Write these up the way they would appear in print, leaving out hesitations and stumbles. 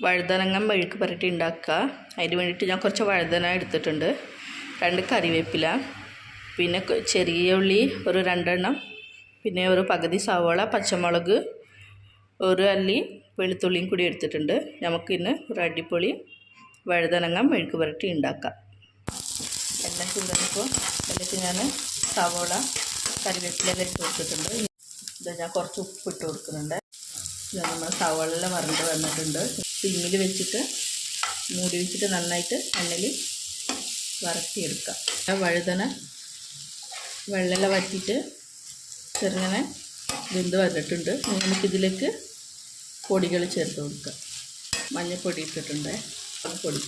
വഴുതനങ്ങ മെഴുക്ക് പുരട്ടി ഉണ്ടാക്കുക. അതിന് വേണ്ടിയിട്ട് ഞാൻ കുറച്ച് വഴുതന എടുത്തിട്ടുണ്ട്, 2 കറിവേപ്പില, പിന്നെ ചെറിയ ഉള്ളി ഒരു 2 എണ്ണം, പിന്നെ ഒരു പകുതി സവാള, പച്ചമുളക്, ഒരു അല്ലി വെളുത്തുള്ളിയും കൂടി എടുത്തിട്ടുണ്ട്. നമുക്കിന്ന് ഒരു അടിപൊളി വഴുതനങ്ങ മെഴുക്ക് പുരട്ടി ഉണ്ടാക്കാം. എല്ലാം ചൂടായപ്പോൾ അതിലേക്ക് ഞാൻ സവാള കറിവേപ്പില ഇട്ട് കൊടുത്തിട്ടുണ്ട്. ഇത് ഞാൻ കുറച്ച് ഉപ്പ് ഇട്ട് കൊടുക്കുന്നുണ്ട്. ഇത് നമ്മൾ സവാള വരണ്ട് വന്നിട്ടുണ്ട്. സിമ്മിൽ വെച്ചിട്ട് മൂടി വെച്ചിട്ട് നന്നായിട്ട് എണ്ണയിൽ വറക്കിയെടുക്കുക. വഴുതന വെള്ളം വറ്റിയിട്ട് ചെറുങ്ങനെ വെന്ത് വന്നിട്ടുണ്ട്. നമുക്കിതിലേക്ക് പൊടികൾ ചേർത്ത് കൊടുക്കുക. മഞ്ഞൾപ്പൊടി ഇട്ടിട്ടുണ്ട്, പൊടി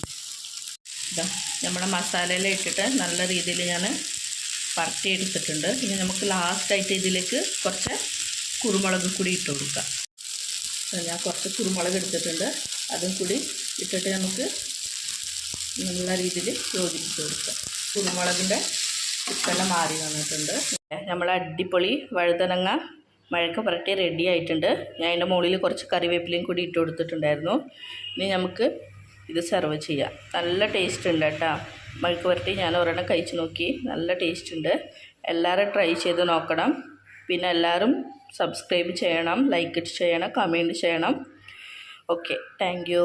ഇതാ നമ്മുടെ മസാലയെല്ലാം ഇട്ടിട്ട് നല്ല രീതിയിൽ ഞാൻ വരട്ടിയെടുത്തിട്ടുണ്ട്. ഇനി നമുക്ക് ലാസ്റ്റായിട്ട് ഇതിലേക്ക് കുറച്ച് കുരുമുളക് കൂടി ഇട്ട് കൊടുക്കാം. ഞാൻ കുറച്ച് കുരുമുളക് എടുത്തിട്ടുണ്ട്, അതും കൂടി ഇട്ടിട്ട് നമുക്ക് നല്ല രീതിയിൽ യോജിപ്പിച്ച് കൊടുക്കാം. കുരുമുളകിൻ്റെ ഉപ്പെല്ലാം മാറി വന്നിട്ടുണ്ട്. നമ്മൾ അടിപൊളി വഴുതനങ്ങ മെഴുക്ക് പുരട്ടി റെഡി ആയിട്ടുണ്ട്. ഞാൻ അതിൻ്റെ മുകളിൽ കുറച്ച് കറിവേപ്പിലയും കൂടി ഇട്ട് കൊടുത്തിട്ടുണ്ടായിരുന്നു. ഇനി നമുക്ക് ഇത് സെർവ് ചെയ്യാം. നല്ല ടേസ്റ്റ് ഉണ്ട് കേട്ടോ മെഴുക്ക് പുരട്ടി. ഞാൻ ഒരെണ്ണം കഴിച്ച് നോക്കി, നല്ല ടേസ്റ്റ് ഉണ്ട്. എല്ലാവരും ട്രൈ ചെയ്ത് നോക്കണം. പിന്നെ എല്ലാവരും സബ്സ്ക്രൈബ് ചെയ്യണം, ലൈക്ക് ചെയ്യണം, കമൻറ്റ് ചെയ്യണം. Okay, thank you.